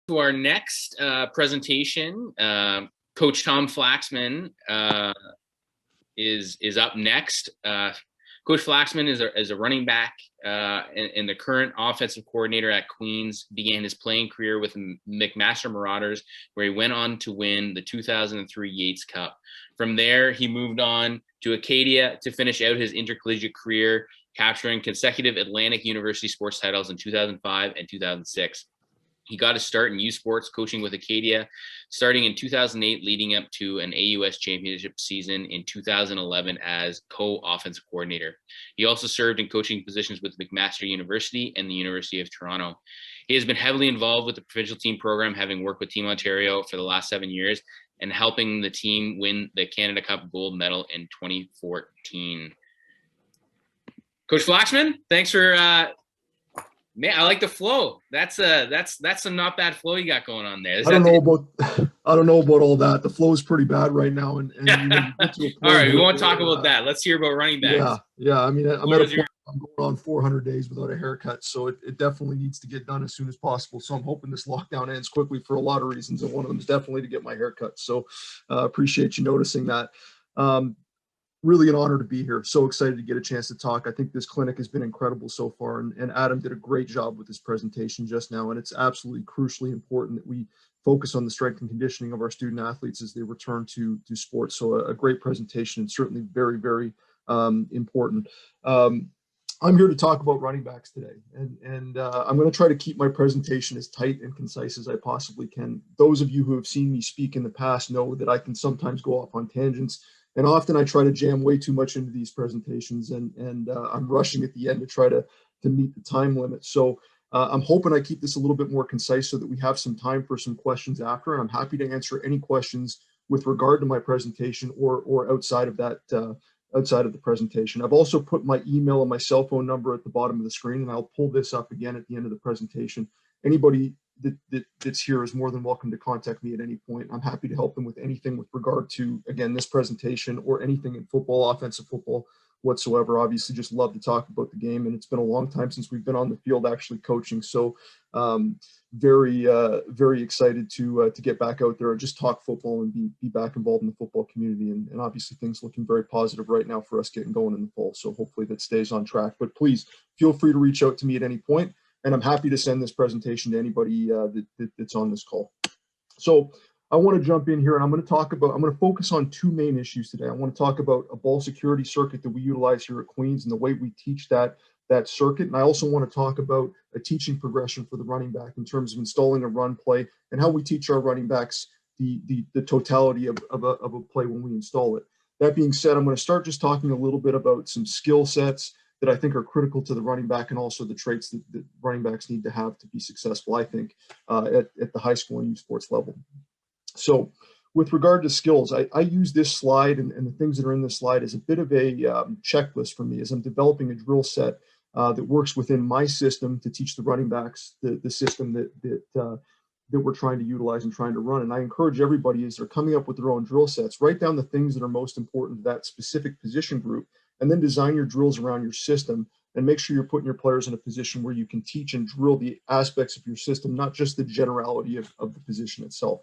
To our next presentation. Coach Tom Flaxman is up next. Coach Flaxman is a running back and the current offensive coordinator at Queens. Began his playing career with McMaster Marauders, where he went on to win the 2003 Yates Cup. From there, he moved on to Acadia to finish out his intercollegiate career, capturing consecutive Atlantic University sports titles in 2005 and 2006. He got a start in U Sports coaching with Acadia, starting in 2008, leading up to an AUS championship season in 2011 as co-offensive coordinator. He also served in coaching positions with McMaster University and the University of Toronto. He has been heavily involved with the provincial team program, having worked with Team Ontario for the last 7 years and helping the team win the Canada Cup gold medal in 2014. Coach Flaxman, thanks for man, I like the flow. That's a not bad flow you got going on there. I don't know about all that. The flow is pretty bad right now. And all right, we won't talk about that. Let's hear about running backs. Yeah. I mean, I'm at a point. I'm going on 400 days without a haircut, so it definitely needs to get done as soon as possible. So I'm hoping this lockdown ends quickly for a lot of reasons, and one of them is definitely to get my haircut. So appreciate you noticing that. Really an honor to be here. So excited to get a chance to talk. I think this clinic has been incredible so far, and Adam did a great job with this presentation just now. And it's absolutely crucially important that we focus on the strength and conditioning of our student athletes as they return to sports. So a great presentation, and certainly very, very important. I'm here to talk about running backs today, and I'm going to try to keep my presentation as tight and concise as I possibly can. Those of you who have seen me speak in the past know that I can sometimes go off on tangents. And often I try to jam way too much into these presentations, and I'm rushing at the end to try to meet the time limit. So I'm hoping I keep this a little bit more concise so that we have some time for some questions after. And I'm happy to answer any questions with regard to my presentation or outside of that, outside of the presentation. I've also put my email and my cell phone number at the bottom of the screen, and I'll pull this up again at the end of the presentation. Anybody that's here is more than welcome to contact me at any point. I'm happy to help them with anything with regard to, again, this presentation or anything in football, offensive football whatsoever. Obviously, just love to talk about the game, and it's been a long time since we've been on the field actually coaching. So very excited to get back out there and just talk football and be back involved in the football community. And obviously things looking very positive right now for us getting going in the fall. So hopefully that stays on track. But please feel free to reach out to me at any point. And I'm happy to send this presentation to anybody that's on this call. So I want to jump in here, and I'm going to focus on two main issues today. I want to talk about a ball security circuit that we utilize here at Queens and the way we teach that circuit. And I also want to talk about a teaching progression for the running back in terms of installing a run play and how we teach our running backs the totality of a play when we install it. That being said, I'm going to start just talking a little bit about some skill sets that I think are critical to the running back, and also the traits that running backs need to have to be successful, I think, at the high school and youth sports level. So with regard to skills, I use this slide and the things that are in this slide as a bit of a checklist for me as I'm developing a drill set that works within my system to teach the running backs the system that we're trying to utilize and trying to run. And I encourage everybody, as they're coming up with their own drill sets, write down the things that are most important to that specific position group, and then design your drills around your system, and make sure you're putting your players in a position where you can teach and drill the aspects of your system, not just the generality of the position itself.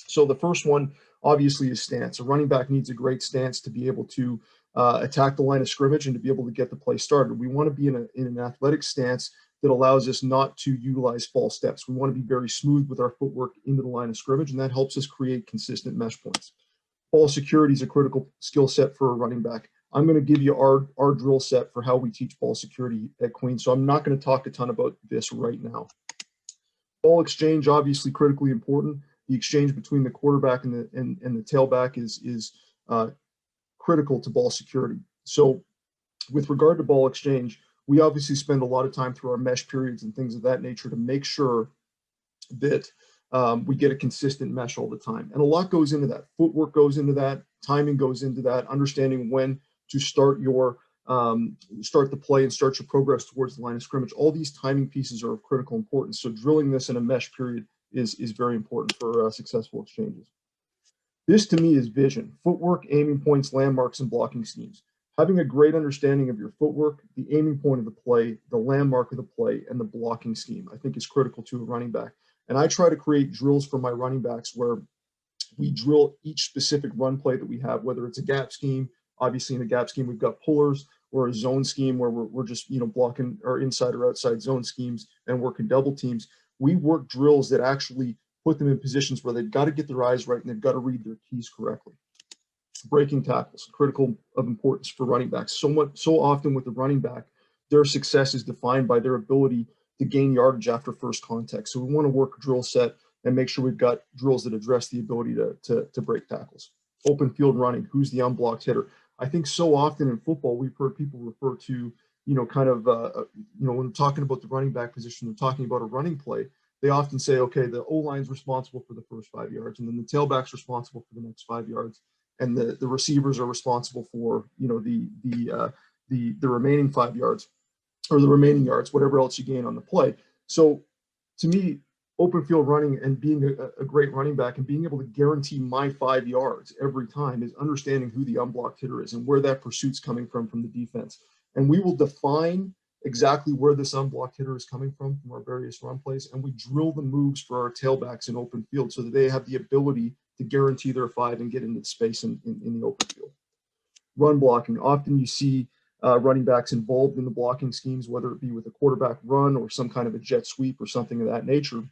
So the first one, obviously, is stance. A running back needs a great stance to be able to attack the line of scrimmage and to be able to get the play started. We want to be in an athletic stance that allows us not to utilize false steps. We want to be very smooth with our footwork into the line of scrimmage, and that helps us create consistent mesh points. Ball security is a critical skill set for a running back. I'm going to give you our drill set for how we teach ball security at Queens, so I'm not going to talk a ton about this right now. Ball exchange, obviously critically important. The exchange between the quarterback and the tailback is critical to ball security. So with regard to ball exchange, we obviously spend a lot of time through our mesh periods and things of that nature to make sure that we get a consistent mesh all the time. And a lot goes into that. Footwork goes into that. Timing goes into that. Understanding when to start the play and start your progress towards the line of scrimmage. All these timing pieces are of critical importance. So drilling this in a mesh period is very important for successful exchanges. This to me is vision: footwork, aiming points, landmarks, and blocking schemes. Having a great understanding of your footwork, the aiming point of the play, the landmark of the play, and the blocking scheme, I think, is critical to a running back. And I try to create drills for my running backs where we drill each specific run play that we have, whether it's a gap scheme. Obviously in a gap scheme, we've got pullers, or a zone scheme where we're just, blocking our inside or outside zone schemes and working double teams. We work drills that actually put them in positions where they've got to get their eyes right and they've got to read their keys correctly. Breaking tackles, critical of importance for running backs. So often with the running back, their success is defined by their ability to gain yardage after first contact. So we want to work a drill set and make sure we've got drills that address the ability to break tackles. Open field running, who's the unblocked hitter? I think so often in football, we've heard people refer to, when we're talking about the running back position, they're talking about a running play. They often say, okay, the O-line's responsible for the first 5 yards, and then the tailback's responsible for the next 5 yards, and the receivers are responsible for, the remaining 5 yards, or the remaining yards, whatever else you gain on the play. So to me, open field running and being a great running back and being able to guarantee my 5 yards every time is understanding who the unblocked hitter is and where that pursuit's coming from the defense. And we will define exactly where this unblocked hitter is coming from our various run plays, and we drill the moves for our tailbacks in open field so that they have the ability to guarantee their 5 and get into the space in the open field. Run blocking. Often you see running backs involved in the blocking schemes, whether it be with a quarterback run or some kind of a jet sweep or something of that nature.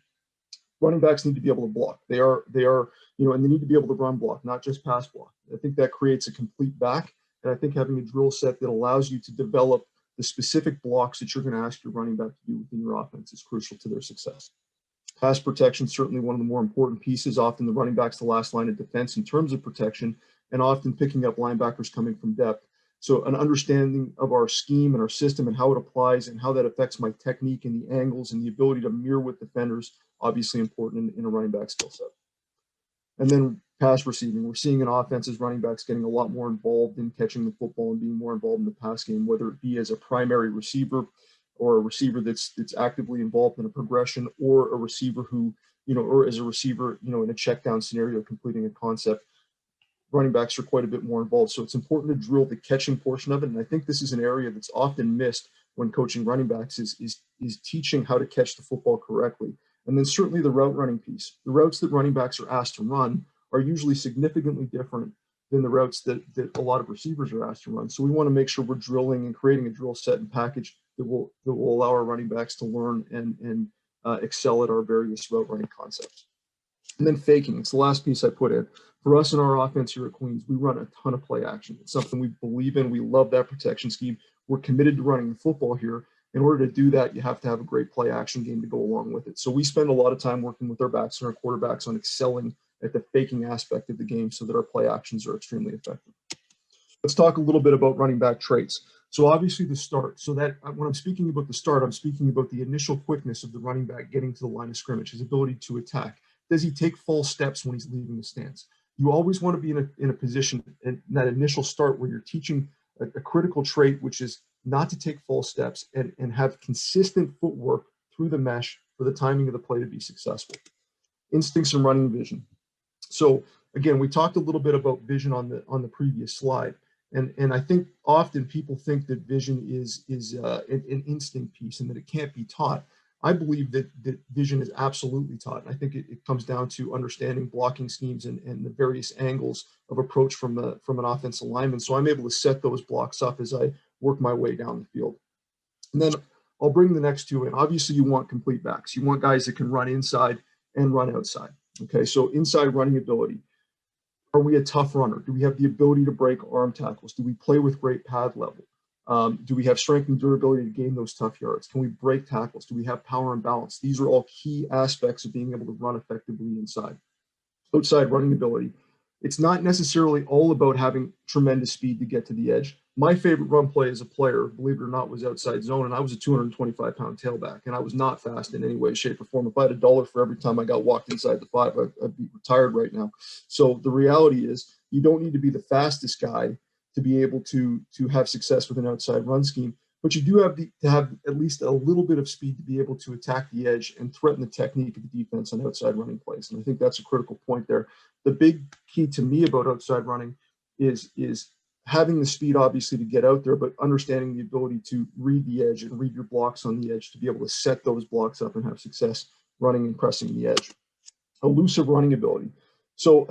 Running backs need to be able to block. They are, and they need to be able to run block, not just pass block. I think that creates a complete back. And I think having a drill set that allows you to develop the specific blocks that you're going to ask your running back to do within your offense is crucial to their success. Pass protection, certainly one of the more important pieces. Often the running back's the last line of defense in terms of protection, and often picking up linebackers coming from depth. So an understanding of our scheme and our system and how it applies and how that affects my technique and the angles and the ability to mirror with defenders, obviously important in a running back skill set. And then pass receiving. We're seeing in offenses running backs getting a lot more involved in catching the football and being more involved in the pass game, whether it be as a primary receiver or a receiver that's actively involved in a progression, or a receiver who, or as a receiver, in a check down scenario, completing a concept. Running backs are quite a bit more involved. So it's important to drill the catching portion of it. And I think this is an area that's often missed when coaching running backs is teaching how to catch the football correctly. And then certainly the route running piece. The routes that running backs are asked to run are usually significantly different than the routes that a lot of receivers are asked to run. So we want to make sure we're drilling and creating a drill set and package that will allow our running backs to learn and excel at our various route running concepts. And then faking. It's the last piece I put in. For us in our offense here at Queens, we run a ton of play action. It's something we believe in. We love that protection scheme. We're committed to running the football here. In order to do that, you have to have a great play action game to go along with it. So we spend a lot of time working with our backs and our quarterbacks on excelling at the faking aspect of the game so that our play actions are extremely effective. Let's talk a little bit about running back traits. So obviously the start. So that when I'm speaking about the start, I'm speaking about the initial quickness of the running back getting to the line of scrimmage, his ability to attack. Does he take false steps when he's leaving the stance? You always want to be in a position in that initial start where you're teaching a critical trait, which is not to take false steps and have consistent footwork through the mesh for the timing of the play to be successful. Instincts and running vision. So again, we talked a little bit about vision on the previous slide. And I think often people think that vision is an instinct piece and that it can't be taught. I believe that vision is absolutely taught. And I think it comes down to understanding blocking schemes and the various angles of approach from an offensive lineman. So I'm able to set those blocks up as I work my way down the field. And then I'll bring the next two in. Obviously, you want complete backs. You want guys that can run inside and run outside. Okay, so inside running ability. Are we a tough runner? Do we have the ability to break arm tackles? Do we play with great pad level? Do we have strength and durability to gain those tough yards? Can we break tackles? Do we have power and balance? These are all key aspects of being able to run effectively inside. Outside running ability. It's not necessarily all about having tremendous speed to get to the edge. My favorite run play as a player, believe it or not, was outside zone, and I was a 225-pound tailback, and I was not fast in any way, shape, or form. If I had $1 for every time I got walked inside the 5, I'd be retired right now. So the reality is you don't need to be the fastest guy to be able to have success with an outside run scheme, but you do have to have at least a little bit of speed to be able to attack the edge and threaten the technique of the defense on outside running plays. And I think that's a critical point there. The big key to me about outside running is having the speed, obviously, to get out there, but understanding the ability to read the edge and read your blocks on the edge to be able to set those blocks up and have success running and pressing the edge. Elusive running ability. So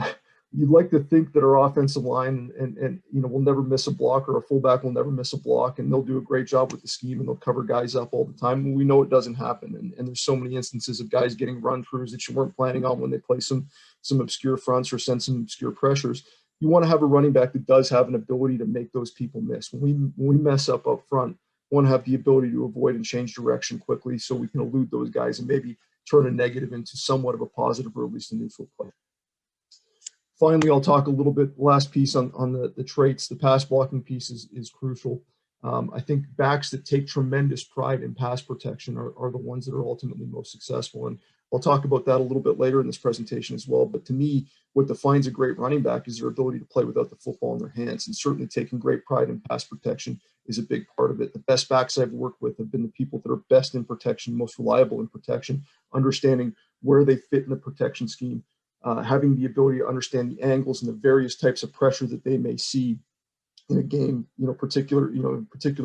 you'd like to think that our offensive line and will never miss a block, or a fullback will never miss a block, and they'll do a great job with the scheme and they'll cover guys up all the time. And we know it doesn't happen. And there's so many instances of guys getting run throughs that you weren't planning on when they play some obscure fronts or send some obscure pressures. You want to have a running back that does have an ability to make those people miss. When we mess up front, we want to have the ability to avoid and change direction quickly so we can elude those guys and maybe turn a negative into somewhat of a positive, or at least a neutral play. Finally, I'll talk a little bit, last piece on the traits. The pass blocking piece is crucial. I think backs that take tremendous pride in pass protection are the ones that are ultimately most successful. And I'll talk about that a little bit later in this presentation as well. But to me, what defines a great running back is their ability to play without the football in their hands. And certainly taking great pride in pass protection is a big part of it. The best backs I've worked with have been the people that are best in protection, most reliable in protection, understanding where they fit in the protection scheme, having the ability to understand the angles and the various types of pressure that they may see in a game, particular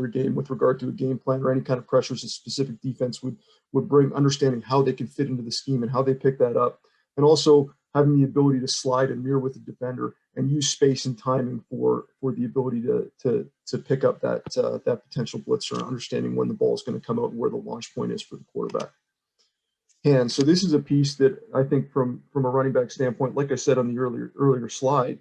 game with regard to a game plan or any kind of pressures a specific defense would bring, understanding how they can fit into the scheme and how they pick that up. And also having the ability to slide and mirror with the defender and use space and timing for the ability to pick up that potential blitzer, and understanding when the ball is going to come out and where the launch point is for the quarterback. And so this is a piece that I think from a running back standpoint, like I said on the earlier slide,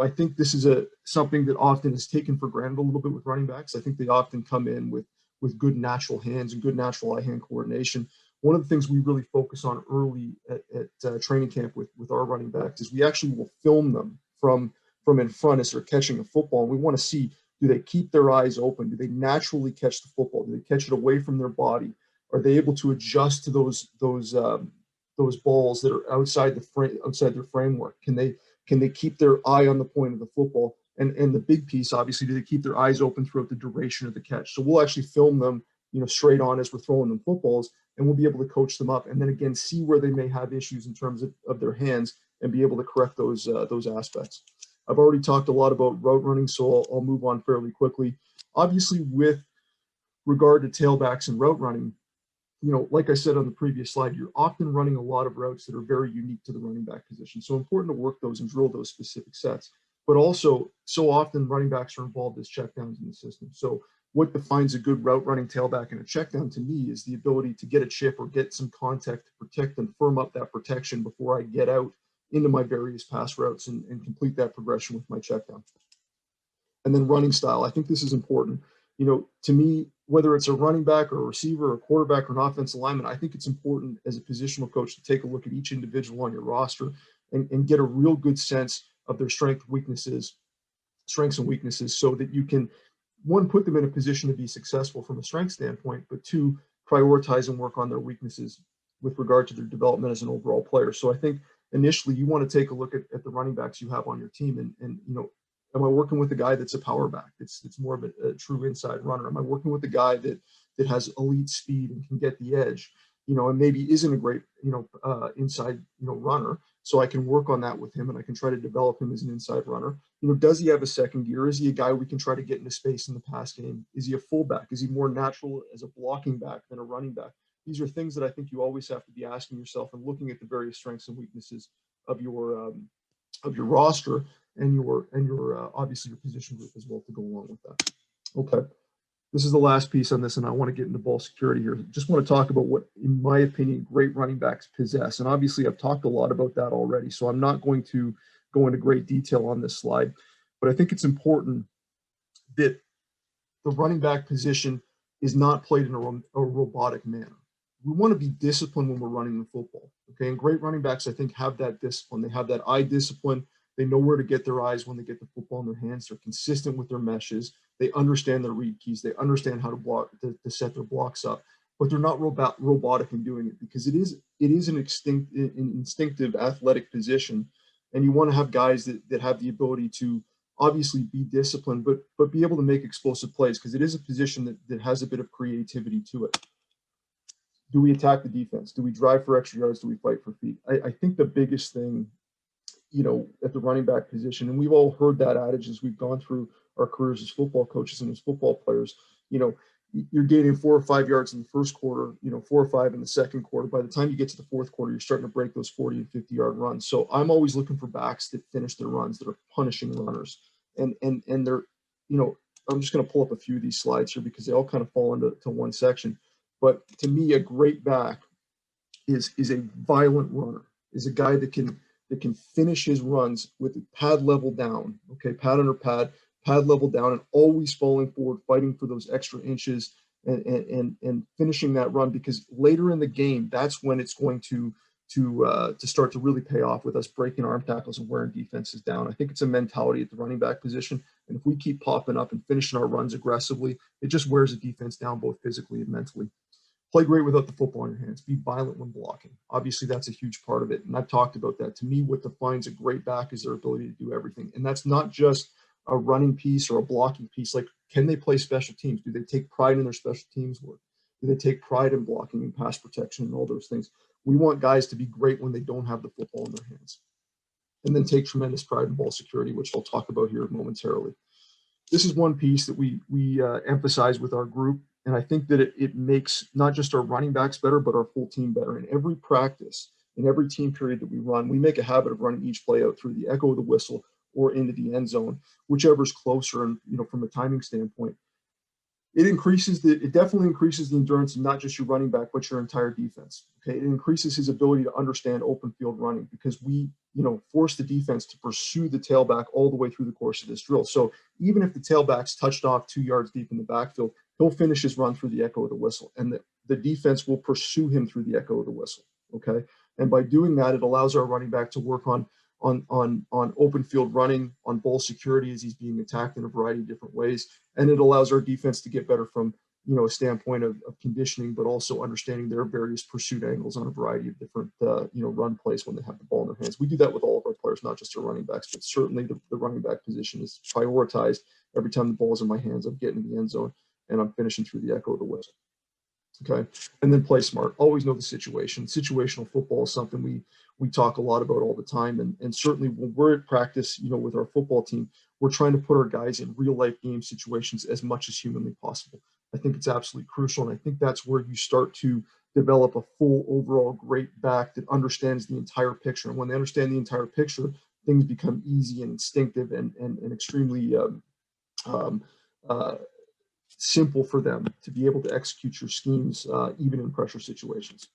I think this is something that often is taken for granted a little bit with running backs. I think they often come in with good natural hands and good natural eye-hand coordination. One of the things we really focus on early at training camp with our running backs is we actually will film them from in front as they're catching a football. And we want to see, do they keep their eyes open? Do they naturally catch the football? Do they catch it away from their body? Are they able to adjust to those balls that are outside their framework? Can they keep their eye on the point of the football? And the big piece, obviously, do they keep their eyes open throughout the duration of the catch? So we'll actually film them, straight on as we're throwing them footballs, and we'll be able to coach them up, and then again see where they may have issues in terms of their hands and be able to correct those aspects. I've already talked a lot about route running, so I'll move on fairly quickly. Obviously, with regard to tailbacks and route running, like I said on the previous slide, you're often running a lot of routes that are very unique to the running back position. So important to work those and drill those specific sets. But also, so often running backs are involved as checkdowns in the system. So what defines a good route running tailback and a checkdown to me is the ability to get a chip or get some contact to protect and firm up that protection before I get out into my various pass routes and complete that progression with my checkdown. And then running style. I think this is important. To me, whether it's a running back or a receiver or a quarterback or an offensive lineman, I think it's important as a positional coach to take a look at each individual on your roster and get a real good sense of their strengths and weaknesses, so that you can, one, put them in a position to be successful from a strength standpoint, but two, prioritize and work on their weaknesses with regard to their development as an overall player. So I think initially you want to take a look at the running backs you have on your team and am I working with a guy that's a power back? It's more of a true inside runner. Am I working with a guy that has elite speed and can get the edge, and maybe isn't a great, inside, runner? So I can work on that with him and I can try to develop him as an inside runner. Does he have a second gear? Is he a guy we can try to get into space in the pass game? Is he a fullback? Is he more natural as a blocking back than a running back? These are things that I think you always have to be asking yourself and looking at the various strengths and weaknesses of your roster and your obviously your position group as well to go along with that. Okay, this is the last piece on this, and I want to get into ball security here. Just want to talk about what, in my opinion, great running backs possess. And obviously, I've talked a lot about that already, so I'm not going to go into great detail on this slide. But I think it's important that the running back position is not played in a robotic manner. We want to be disciplined when we're running the football. Okay, and great running backs, I think, have that discipline. They have that eye discipline. They know where to get their eyes when they get the football in their hands. They're consistent with their meshes. They understand their read keys. They understand how to block, to set their blocks up. But they're not robotic in doing it, because it is an instinctive athletic position, and you want to have guys that have the ability to obviously be disciplined, but be able to make explosive plays, because it is a position that has a bit of creativity to it. Do we attack the defense? Do we drive for extra yards? Do we fight for feet? I think the biggest thing, at the running back position, and we've all heard that adage as we've gone through our careers as football coaches and as football players, you're gaining 4 or 5 yards in the first quarter, 4 or 5 in the second quarter. By the time you get to the fourth quarter, you're starting to break those 40 and 50-yard runs. So I'm always looking for backs that finish their runs, that are punishing runners. And they're, I'm just going to pull up a few of these slides here because they all kind of fall into one section. But to me, a great back is a violent runner, is a guy that can finish his runs with pad level down, okay, pad under pad level down, and always falling forward, fighting for those extra inches and finishing that run, because later in the game, that's when it's going to start to really pay off with us breaking arm tackles and wearing defenses down. I think it's a mentality at the running back position. And if we keep popping up and finishing our runs aggressively, it just wears the defense down both physically and mentally. Play great without the football in your hands. Be violent when blocking. Obviously, that's a huge part of it. And I've talked about that. To me, what defines a great back is their ability to do everything. And that's not just a running piece or a blocking piece. Like, can they play special teams? Do they take pride in their special teams work? Do they take pride in blocking and pass protection and all those things? We want guys to be great when they don't have the football in their hands. And then take tremendous pride in ball security, which I'll talk about here momentarily. This is one piece that we emphasize with our group. And I think that it makes not just our running backs better, but our full team better. In every practice, in every team period that we run, we make a habit of running each play out through the echo of the whistle or into the end zone, whichever's closer. And, from a timing standpoint, it definitely increases the endurance of not just your running back, but your entire defense. Okay. It increases his ability to understand open field running, because we, force the defense to pursue the tailback all the way through the course of this drill. So even if the tailback's touched off 2 yards deep in the backfield, he'll finish his run through the echo of the whistle, and the defense will pursue him through the echo of the whistle. Okay. And by doing that, it allows our running back to work on open field running, on ball security as he's being attacked in a variety of different ways. And it allows our defense to get better from, a standpoint of conditioning, but also understanding their various pursuit angles on a variety of different, run plays when they have the ball in their hands. We do that with all of our players, not just our running backs, but certainly the running back position is prioritized. Every time the ball's in my hands, I'm getting to the end zone and I'm finishing through the echo of the whistle. Okay. And then play smart. Always know the situation. Situational football is something we talk a lot about all the time. And certainly when we're at practice, with our football team, we're trying to put our guys in real life game situations as much as humanly possible. I think it's absolutely crucial. And I think that's where you start to develop a full overall great back that understands the entire picture. And when they understand the entire picture, things become easy and instinctive and extremely simple for them to be able to execute your schemes, even in pressure situations.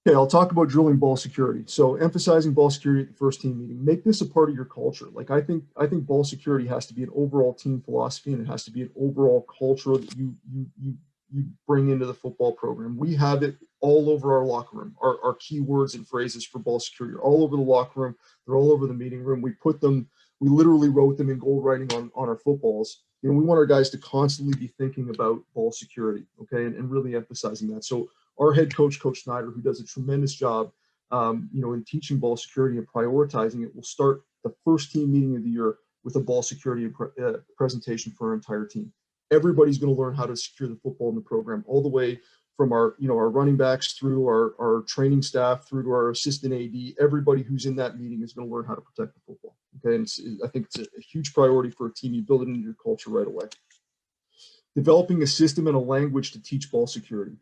Okay, I'll talk about drilling ball security. So emphasizing ball security at the first team meeting. Make this a part of your culture. Like, I think ball security has to be an overall team philosophy, and it has to be an overall culture that you bring into the football program. We have it all over our locker room. Our key words and phrases for ball security are all over the locker room. They're all over the meeting room. We literally wrote them in gold writing on our footballs. We want our guys to constantly be thinking about ball security, okay, and really emphasizing that. So our head coach, Coach Snyder, who does a tremendous job, in teaching ball security and prioritizing it, will start the first team meeting of the year with a ball security presentation for our entire team. Everybody's going to learn how to secure the football in the program, all the way from our running backs through our training staff, through to our assistant AD. Everybody who's in that meeting is going to learn how to protect the football. Okay, and I think it's a huge priority for a team. You build it into your culture right away. Developing a system and a language to teach ball security.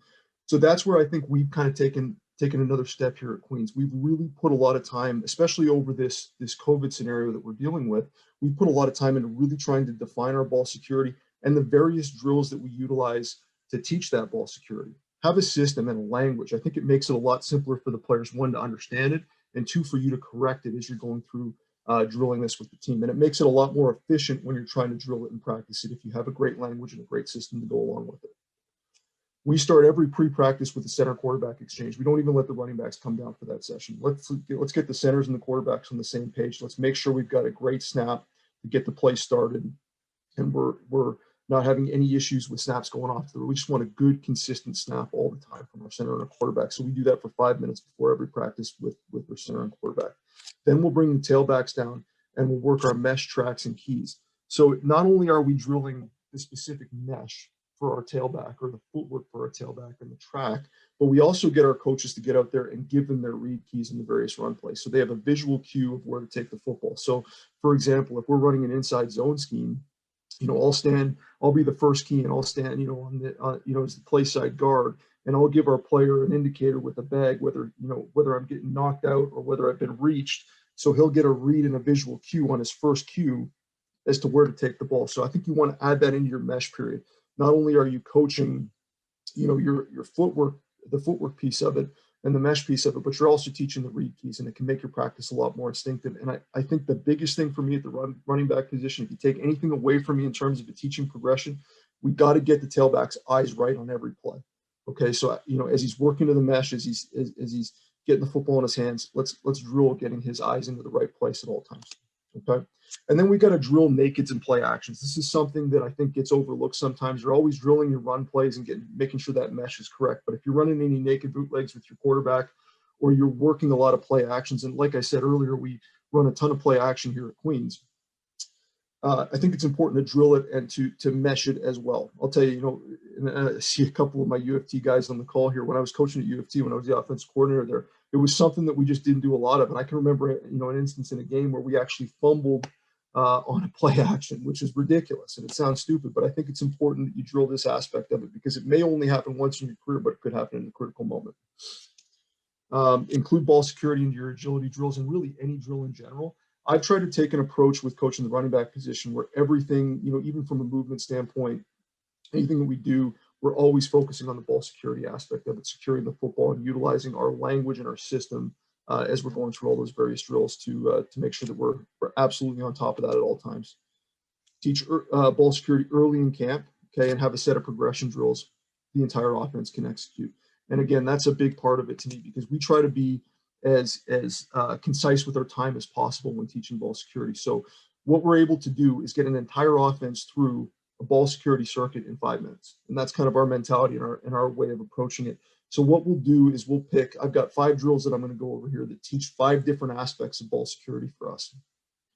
So that's where I think we've kind of taken another step here at Queens. We've really put a lot of time, especially over this COVID scenario that we're dealing with. We put a lot of time into really trying to define our ball security and the various drills that we utilize to teach that ball security. Have a system and a language. I think it makes it a lot simpler for the players, one, to understand it, and two, for you to correct it as you're going through drilling this with the team. And it makes it a lot more efficient when you're trying to drill it and practice it if you have a great language and a great system to go along with it. We start every pre-practice with the center quarterback exchange. We don't even let the running backs come down for that session. Let's get the centers and the quarterbacks on the same page. Let's make sure we've got a great snap to get the play started, and we're not having any issues with snaps going off. We just want a good, consistent snap all the time from our center and our quarterback. So we do that for 5 minutes before every practice with our center and quarterback. Then we'll bring the tailbacks down and we'll work our mesh tracks and keys. So not only are we drilling the specific mesh for our tailback or the footwork for our tailback and the track, but we also get our coaches to get out there and give them their read keys in the various run plays. So they have a visual cue of where to take the football. So for example, if we're running an inside zone scheme, I'll be the first key, and I'll stand, as the play side guard, and I'll give our player an indicator with a bag, whether I'm getting knocked out or whether I've been reached. So he'll get a read and a visual cue on his first cue as to where to take the ball. So I think you want to add that into your mesh period. Not only are you coaching, your footwork, the footwork piece of it and the mesh piece of it, but you're also teaching the read keys, and it can make your practice a lot more instinctive. And I think the biggest thing for me at the running back position, if you take anything away from me in terms of the teaching progression, we got to get the tailback's eyes right on every play. Okay, so as he's working to the mesh, as he's getting the football in his hands, let's drill getting his eyes into the right place at all times. Okay, and then we got to drill nakeds and play actions. This is something that I think gets overlooked sometimes. You're always drilling your run plays and making sure that mesh is correct. But if you're running any naked bootlegs with your quarterback, or you're working a lot of play actions, and like I said earlier, we run a ton of play action here at Queens. I think it's important to drill it and to mesh it as well. I'll tell you, and I see a couple of my U of T guys on the call here. When I was coaching at U of T, when I was the offensive coordinator there, it was something that we just didn't do a lot of. And I can remember, an instance in a game where we actually fumbled on a play action, which is ridiculous. And it sounds stupid, but I think it's important that you drill this aspect of it, because it may only happen once in your career, but it could happen in a critical moment. Include ball security into your agility drills, and really any drill in general. I've tried to take an approach with coaching the running back position where everything, even from a movement standpoint, anything that we do, we're always focusing on the ball security aspect of it, securing the football and utilizing our language and our system as we're going through all those various drills to make sure that we're absolutely on top of that at all times. Teach ball security early in camp, okay, and have a set of progression drills the entire offense can execute. And again, that's a big part of it to me, because we try to be as concise with our time as possible when teaching ball security. So what we're able to do is get an entire offense through a ball security circuit in 5 minutes. And that's kind of our mentality and our way of approaching it. So what we'll do is I've got 5 drills that I'm going to go over here that teach 5 different aspects of ball security for us.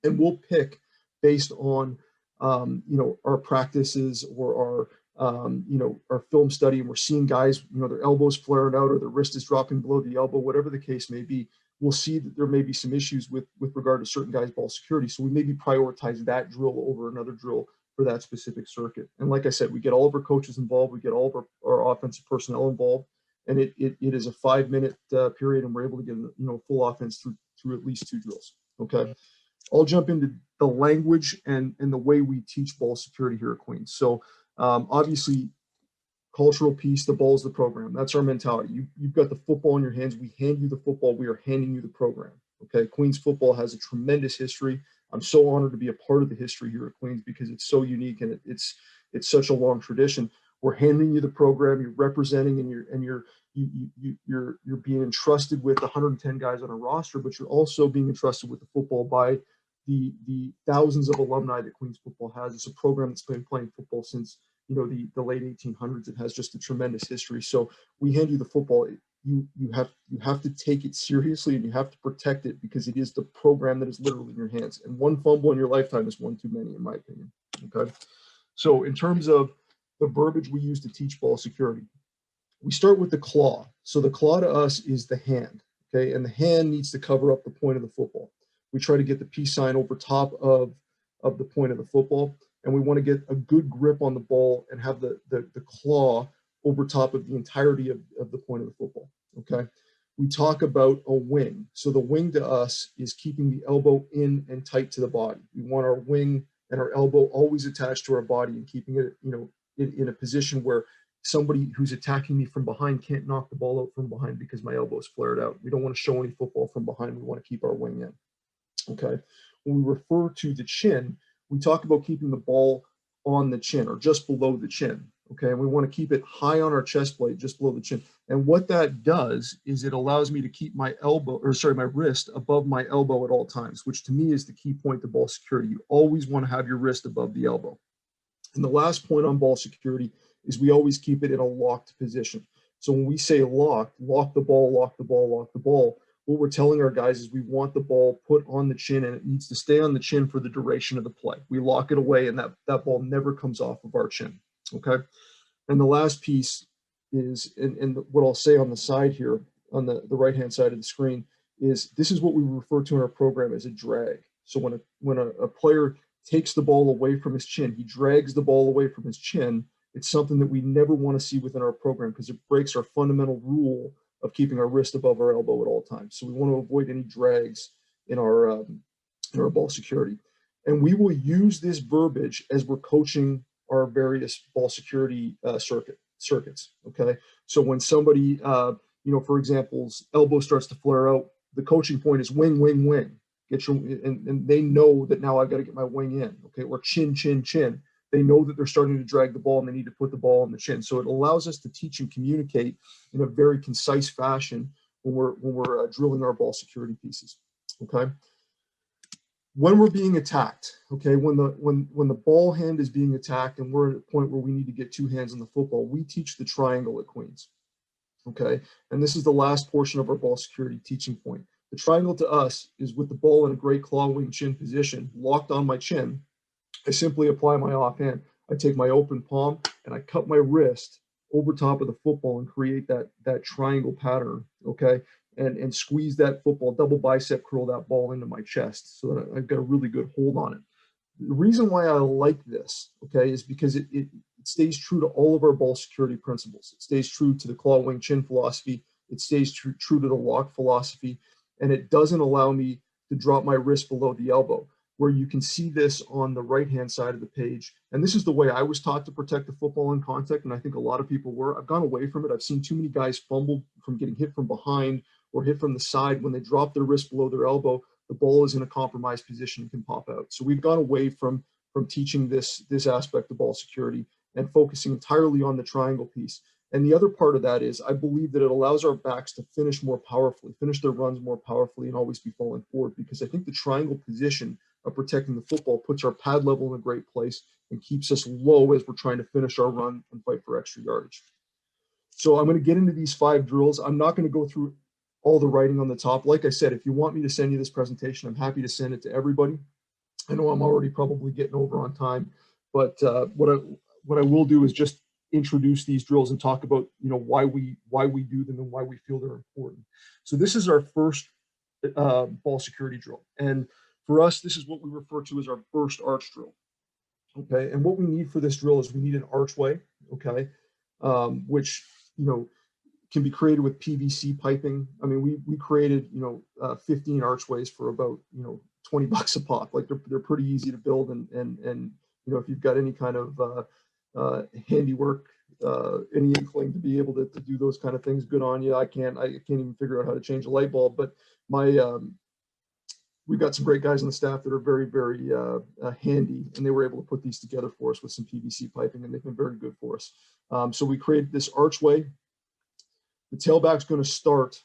And we'll pick based on, our practices or our film study, and we're seeing guys, their elbows flaring out or their wrist is dropping below the elbow, whatever the case may be. We'll see that there may be some issues with regard to certain guys' ball security. So we maybe prioritize that drill over another drill for that specific circuit. And like I said, we get all of our coaches involved, we get all of our offensive personnel involved, and it is a 5-minute period, and we're able to get full offense through at least 2 drills. Okay, I'll jump into the language and the way we teach ball security here at Queens. So obviously, cultural piece, the ball is the program. That's our mentality. You've got the football in your hands. We hand you the football. We are handing you the program. Okay, Queens football has a tremendous history. I'm so honored to be a part of the history here at Queens, because it's so unique and it's such a long tradition. We're handing you the program. You're representing, and you're being entrusted with 110 guys on a roster, but you're also being entrusted with the football by the thousands of alumni that Queens football has. It's a program that's been playing football since the late 1800s. It has just a tremendous history. So we hand you the football. You have to take it seriously, and you have to protect it, because it is the program that is literally in your hands. And one fumble in your lifetime is one too many, in my opinion. Okay. So in terms of the verbiage we use to teach ball security, we start with the claw. So the claw to us is the hand. Okay. And the hand needs to cover up the point of the football. We try to get the peace sign over top of the point of the football, and we want to get a good grip on the ball and have the claw over top of the entirety of the point of the football. Okay. We talk about a wing. So the wing to us is keeping the elbow in and tight to the body. We want our wing and our elbow always attached to our body, and keeping it, in a position where somebody who's attacking me from behind can't knock the ball out from behind because my elbow is flared out. We don't want to show any football from behind. We want to keep our wing in. Okay. When we refer to the chin, we talk about keeping the ball on the chin or just below the chin. Okay. And we want to keep it high on our chest plate, just below the chin. And what that does is it allows me to keep my wrist above my elbow at all times, which to me is the key point to ball security. You always want to have your wrist above the elbow. And the last point on ball security is we always keep it in a locked position. So when we say lock the ball, lock the ball, lock the ball, what we're telling our guys is we want the ball put on the chin, and it needs to stay on the chin for the duration of the play. We lock it away, and that ball never comes off of our chin. Okay. And the last piece is, and what I'll say on the side here, on the right-hand side of the screen, is this is what we refer to in our program as a drag. So when a player takes the ball away from his chin. He drags the ball away from his chin. It's something that we never want to see within our program because it breaks our fundamental rule of keeping our wrist above our elbow at all times. So we want to avoid any drags in our ball security. And we will use this verbiage as we're coaching our various ball security circuits. Okay. So when somebody, for example's elbow starts to flare out, the coaching point is wing, wing, wing. Get your, and they know that now I've got to get my wing in. Okay. Or chin, chin, chin. They know that they're starting to drag the ball and they need to put the ball on the chin. So it allows us to teach and communicate in a very concise fashion when we're drilling our ball security pieces. Okay. When we're being attacked, okay, when the ball hand is being attacked and we're at a point where we need to get two hands on the football, we teach the triangle at Queens. Okay, and this is the last portion of our ball security teaching point. The triangle to us is with the ball in a great claw wing chin position, locked on my chin. I simply apply my offhand. I take my open palm and I cut my wrist over top of the football and create that triangle pattern, okay? And squeeze that football, double bicep curl that ball into my chest so that I've got a really good hold on it. The reason why I like this, okay, is because it stays true to all of our ball security principles. It stays true to the claw wing chin philosophy. It stays true to the lock philosophy. And it doesn't allow me to drop my wrist below the elbow, where you can see this on the right-hand side of the page. And this is the way I was taught to protect the football in contact, and I think a lot of people were. I've gone away from it. I've seen too many guys fumble from getting hit from behind or hit from the side. When they drop their wrist below their elbow, the ball is in a compromised position and can pop out. So we've gone away from teaching this aspect of ball security and focusing entirely on the triangle piece. And the other part of that is I believe that it allows our backs to finish more powerfully, finish their runs more powerfully, and always be falling forward, because I think the triangle position of protecting the football puts our pad level in a great place and keeps us low as we're trying to finish our run and fight for extra yardage. So I'm going to get into these 5 drills. I'm not going to go through all the writing on the top. Like I said, if you want me to send you this presentation, I'm happy to send it to everybody. I know I'm already probably getting over on time, but what I will do is just introduce these drills and talk about why we do them and why we feel they're important. So this is our first ball security drill, and for us, this is what we refer to as our burst arch drill. Okay, and what we need for this drill is we need an archway. Okay, which can be created with PVC piping. I mean, we created 15 archways for about $20 a pop. Like they're pretty easy to build, and if you've got any kind of handiwork, any inkling to be able to do those kind of things, good on you. I can't even figure out how to change a light bulb, but we've got some great guys on the staff that are very, very handy, and they were able to put these together for us with some PVC piping, and they've been very good for us. So we created this archway. The tailback's going to start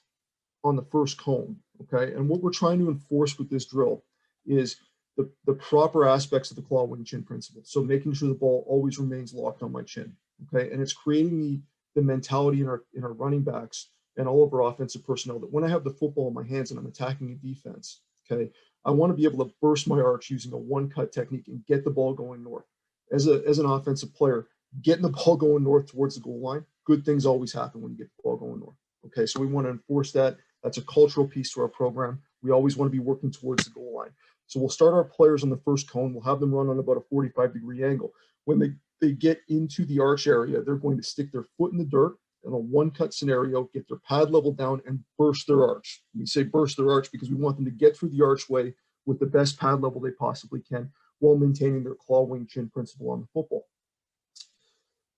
on the first cone, okay? And what we're trying to enforce with this drill is the proper aspects of the claw wing chin principle. So making sure the ball always remains locked on my chin, okay? And it's creating the mentality in our running backs and all of our offensive personnel that when I have the football in my hands and I'm attacking a defense, okay, I want to be able to burst my arch using a one-cut technique and get the ball going north. As an offensive player, getting the ball going north towards the goal line, good things always happen when you get the ball going north. Okay, so we want to enforce that. That's a cultural piece to our program. We always want to be working towards the goal line. So we'll start our players on the first cone. We'll have them run on about a 45-degree angle. When they get into the arch area, they're going to stick their foot in the dirt in a one-cut scenario, get their pad level down, and burst their arch. We say burst their arch because we want them to get through the archway with the best pad level they possibly can while maintaining their claw wing chin principle on the football.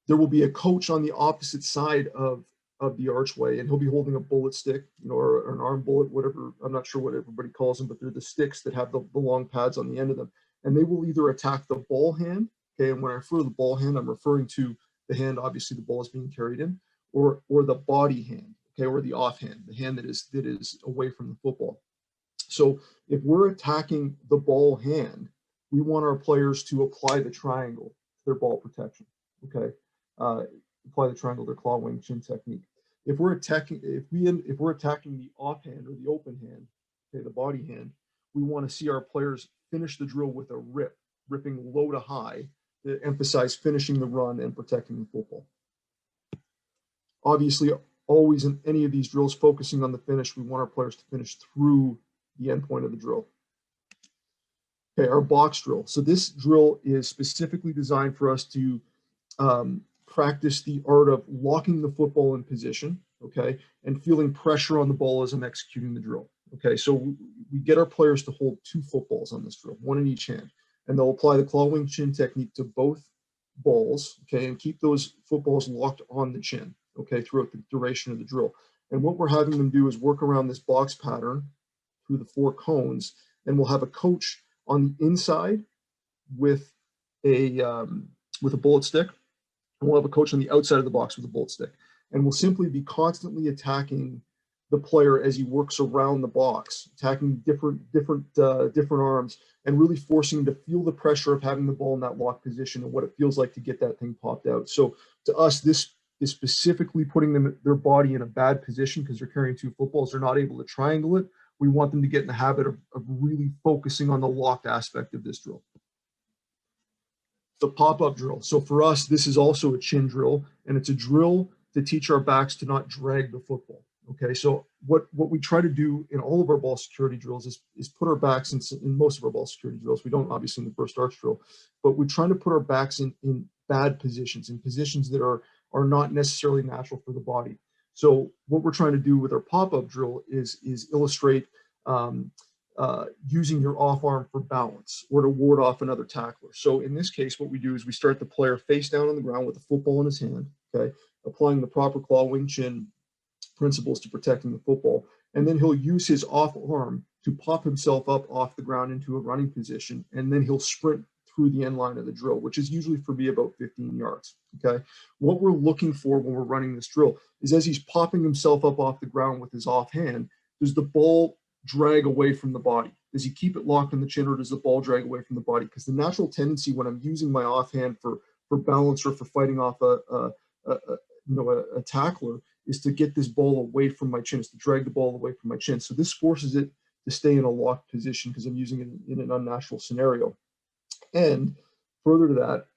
There will be a coach on the opposite side of the archway, and he'll be holding a bullet stick, or an arm bullet, whatever. I'm not sure what everybody calls them, but they're the sticks that have the long pads on the end of them. And they will either attack the ball hand, okay, and when I refer to the ball hand, I'm referring to the hand, obviously the ball is being carried in, or the body hand, okay, or the offhand, the hand that is away from the football. So if we're attacking the ball hand, we want our players to apply the triangle to their ball protection, okay? Apply the triangle, their claw wing chin technique. If we're attacking the offhand or the open hand, okay, the body hand, we want to see our players finish the drill with a ripping low to high to emphasize finishing the run and protecting the football. Obviously, always in any of these drills, focusing on the finish, we want our players to finish through the end point of the drill. Okay, our box drill. So this drill is specifically designed for us to practice the art of locking the football in position, okay, and feeling pressure on the ball as I'm executing the drill. Okay, so we get our players to hold 2 footballs on this drill, 1 in each hand, and they'll apply the claw wing chin technique to both balls, okay, and keep those footballs locked on the chin, okay, throughout the duration of the drill. And what we're having them do is work around this box pattern through the 4 cones, and we'll have a coach on the inside with a bullet stick, and we'll have a coach on the outside of the box with a bullet stick, and we'll simply be constantly attacking the player as he works around the box, attacking different arms, and really forcing him to feel the pressure of having the ball in that locked position and what it feels like to get that thing popped out. So to us, this is specifically putting their body in a bad position because they're carrying 2 footballs. They're not able to triangle it. We want them to get in the habit of really focusing on the locked aspect of this drill. The pop-up drill. So for us, this is also a chin drill, and it's a drill to teach our backs to not drag the football. Okay, so what we try to do in all of our ball security drills is put our backs in most of our ball security drills. We don't obviously in the first arch drill, but we're trying to put our backs in bad positions, in positions that are not necessarily natural for the body. So what we're trying to do with our pop-up drill is illustrate using your off arm for balance or to ward off another tackler. So in this case, what we do is we start the player face down on the ground with a football in his hand, okay, applying the proper claw wing chin principles to protecting the football. And then he'll use his off arm to pop himself up off the ground into a running position. And then he'll sprint through the end line of the drill, which is usually for me about 15 yards. Okay. What we're looking for when we're running this drill is as he's popping himself up off the ground with his offhand, does the ball drag away from the body? Does he keep it locked in the chin, or does the ball drag away from the body? Because the natural tendency when I'm using my offhand for balance or for fighting off a tackler is to get this ball away from my chin, is to drag the ball away from my chin. So this forces it to stay in a locked position because I'm using it in an unnatural scenario. And further to that,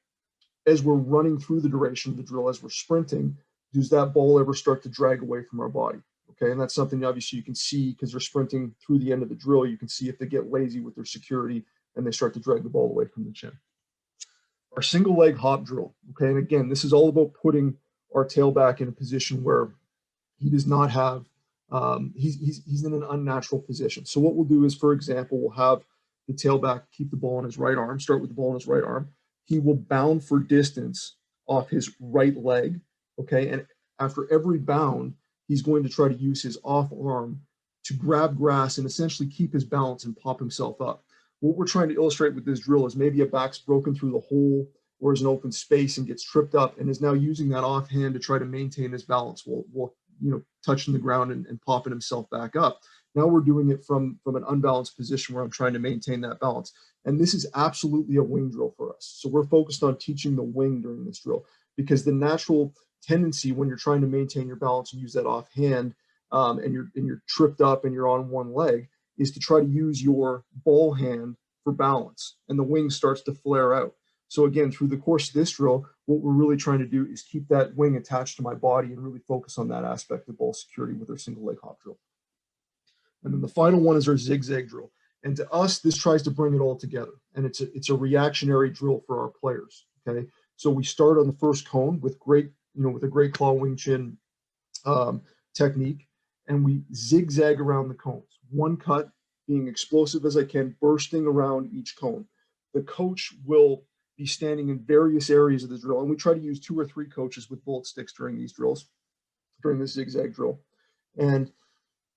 as we're running through the duration of the drill, as we're sprinting, does that ball ever start to drag away from our body? Okay, and that's something obviously you can see because they're sprinting through the end of the drill. You can see if they get lazy with their security and they start to drag the ball away from the chin. Our single leg hop drill. Okay, and again, this is all about putting our tailback in a position where he does not have, he's in an unnatural position. So what we'll do is, for example, we'll have the tailback keep the ball in his right arm, start with the ball in his right arm. He will bound for distance off his right leg. Okay, and after every bound, he's going to try to use his off arm to grab grass and essentially keep his balance and pop himself up. What we're trying to illustrate with this drill is maybe a back's broken through the hole or is an open space and gets tripped up and is now using that offhand to try to maintain his balance while touching the ground and popping himself back up. Now we're doing it from an unbalanced position where I'm trying to maintain that balance. And this is absolutely a wing drill for us. So we're focused on teaching the wing during this drill because the natural tendency when you're trying to maintain your balance and use that offhand and you're tripped up and you're on one leg is to try to use your ball hand for balance, and the wing starts to flare out. So again, through the course of this drill, what we're really trying to do is keep that wing attached to my body and really focus on that aspect of ball security with our single leg hop drill. And then the final one is our zigzag drill. And to us, this tries to bring it all together. And it's a reactionary drill for our players. Okay. So we start on the first cone with a great claw wing chin technique, and we zigzag around the cones. One cut, being explosive as I can, bursting around each cone. The coach will be standing in various areas of the drill, and we try to use 2 or 3 coaches with bullet sticks during these drills, during this zigzag drill. And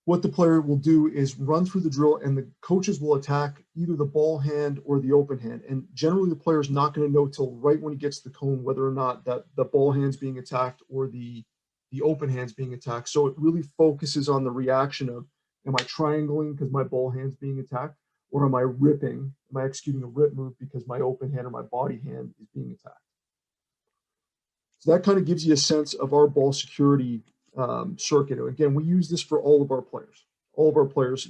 what the player will do is run through the drill, and the coaches will attack either the ball hand or the open hand. And generally, the player is not going to know till right when he gets to the cone whether or not that the ball hand's being attacked or the open hand's being attacked. So it really focuses on the reaction of, am I triangling because my ball hand's being attacked, or am I ripping? Am I executing a rip move because my open hand or my body hand is being attacked? So that kind of gives you a sense of our ball security circuit. Again, we use this for all of our players. All of our players,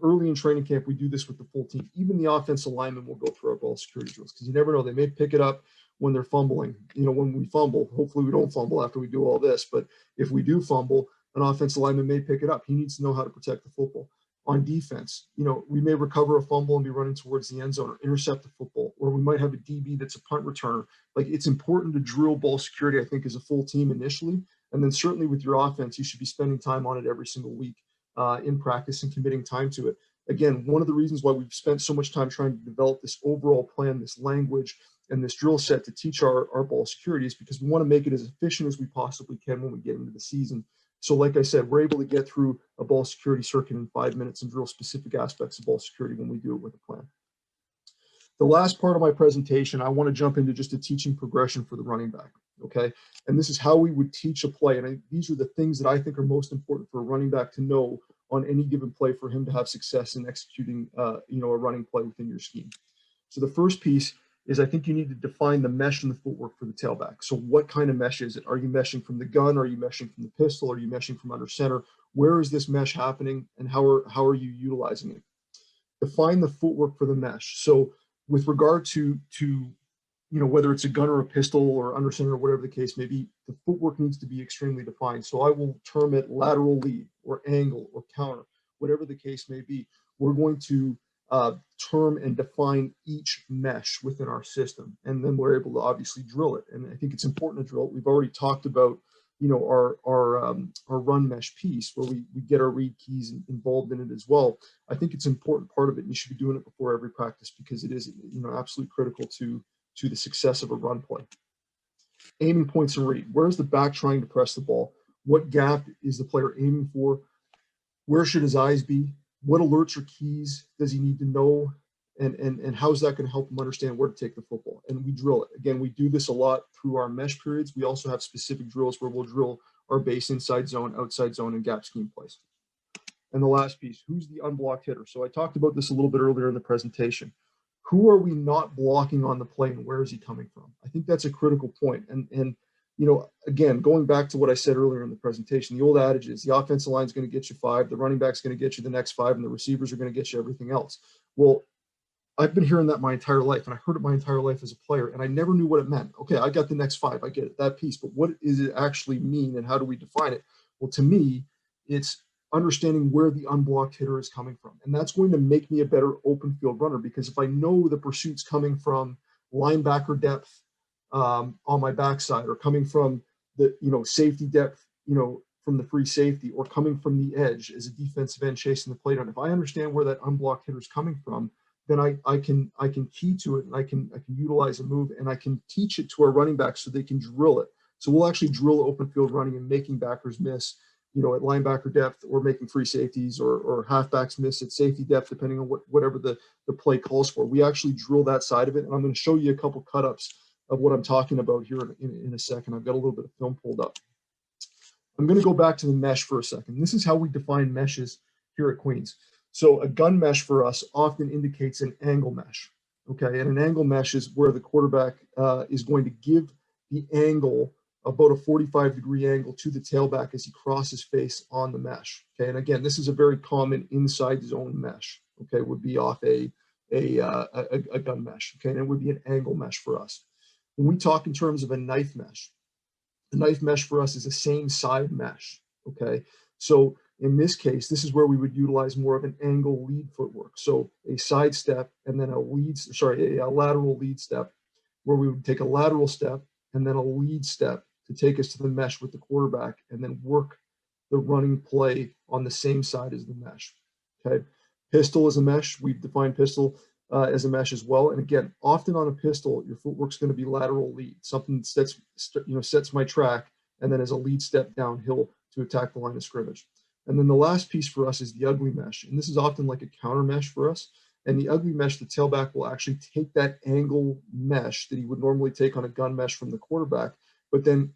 early in training camp, we do this with the full team. Even the offensive linemen will go through our ball security drills because you never know. They may pick it up when they're fumbling. When we fumble, hopefully we don't fumble after we do all this. But if we do fumble, an offensive lineman may pick it up. He needs to know how to protect the football. on defense. We may recover a fumble and be running towards the end zone or intercept the football, or we might have a DB that's a punt returner. Like, it's important to drill ball security, I think, as a full team initially. And then certainly with your offense, you should be spending time on it every single week in practice and committing time to it. Again, one of the reasons why we've spent so much time trying to develop this overall plan, this language, and this drill set to teach our ball security is because we want to make it as efficient as we possibly can when we get into the season. So like I said, we're able to get through a ball security circuit in 5 minutes and drill specific aspects of ball security when we do it with a plan. The last part of my presentation, I want to jump into just a teaching progression for the running back, okay? And this is how we would teach a play. And these are the things that I think are most important for a running back to know on any given play for him to have success in executing, a running play within your scheme. So the first piece is, I think you need to define the mesh and the footwork for the tailback. So what kind of mesh is it? Are you meshing from the gun? Are you meshing from the pistol? Are you meshing from under center? Where is this mesh happening, and how are you utilizing it? Define the footwork for the mesh. So with regard to whether it's a gun or a pistol or under center or whatever the case may be, the footwork needs to be extremely defined. So I will term it lateral lead or angle or counter, whatever the case may be. We're going to term and define each mesh within our system, and then we're able to obviously drill it. And I think it's important to drill it. We've already talked about our run mesh piece where we get our read keys involved in it as well. I think it's an important part of it, and you should be doing it before every practice because it is absolutely critical to the success of a run play. Aiming points and read. Where's the back trying to press the ball? What gap is the player aiming for? Where should his eyes be? What alerts or keys does he need to know? And how is that going to help him understand where to take the football? And we drill it. Again, we do this a lot through our mesh periods. We also have specific drills where we'll drill our base inside zone, outside zone, and gap scheme plays. And the last piece, who's the unblocked hitter? So I talked about this a little bit earlier in the presentation. Who are we not blocking on the play, and where is he coming from? I think that's a critical point. And again, going back to what I said earlier in the presentation, the old adage is the offensive line is going to get you 5, the running back's going to get you the next 5, and the receivers are going to get you everything else. Well, I've been hearing that my entire life, and I heard it my entire life as a player, and I never knew what it meant. Okay, I got the next 5, I get it, that piece, but what does it actually mean, and how do we define it? Well, to me, it's understanding where the unblocked hitter is coming from. And that's going to make me a better open field runner, because if I know the pursuit's coming from linebacker depth on my backside, or coming from the safety depth, from the free safety, or coming from the edge as a defensive end chasing the play down, if I understand where that unblocked hitter is coming from, then I can key to it, and I can utilize a move, and I can teach it to our running backs so they can drill it. So we'll actually drill open field running and making backers miss at linebacker depth, or making free safeties or halfbacks miss at safety depth, depending on whatever the play calls for. We actually drill that side of it, and I'm going to show you a couple cut-ups of what I'm talking about here in a second. I've got a little bit of film pulled up. I'm going to go back to the mesh for a second. This is how we define meshes here at Queens. So a gun mesh for us often indicates an angle mesh, okay? And an angle mesh is where the quarterback is going to give the angle, about a 45-degree angle, to the tailback as he crosses face on the mesh. Okay, and again, this is a very common inside zone mesh. Okay, would be off a gun mesh. Okay, and it would be an angle mesh for us. When we talk in terms of a knife mesh, the knife mesh for us is a same side mesh. Okay, so in this case, this is where we would utilize more of an angle lead footwork. So a side step and then a lateral lead step, where we would take a lateral step and then a lead step to take us to the mesh with the quarterback, and then work the running play on the same side as the mesh. Okay, pistol is a mesh. We've defined pistol as a mesh as well. And again, often on a pistol, your footwork's going to be lateral lead, something that sets my track, and then as a lead step downhill to attack the line of scrimmage. And then the last piece for us is the ugly mesh, and this is often like a counter mesh for us. And the ugly mesh, the tailback will actually take that angle mesh that he would normally take on a gun mesh from the quarterback, but then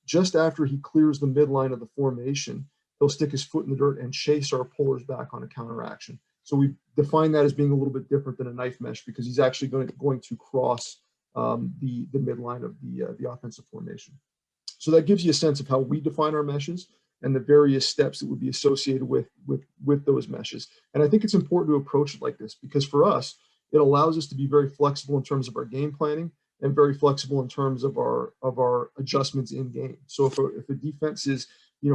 just after he clears the midline of the formation, he'll stick his foot in the dirt and chase our pullers back on a counter action. So we define that as being a little bit different than a knife mesh, because he's actually going to cross the midline of the offensive formation. So that gives you a sense of how we define our meshes and the various steps that would be associated with those meshes. And I think it's important to approach it like this, because for us, it allows us to be very flexible in terms of our game planning, and very flexible in terms of our adjustments in game. So if a defense is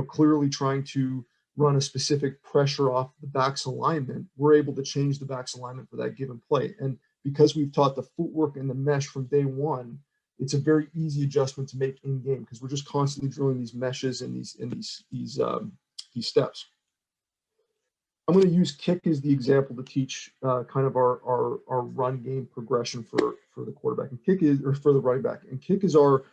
clearly trying to run a specific pressure off the back's alignment, we're able to change the back's alignment for that given play. And because we've taught the footwork and the mesh from day one, it's a very easy adjustment to make in game because we're just constantly drilling these meshes and these steps. I'm going to use kick as the example to teach kind of our run game progression for the quarterback, and kick is, or for the running back, and kick is our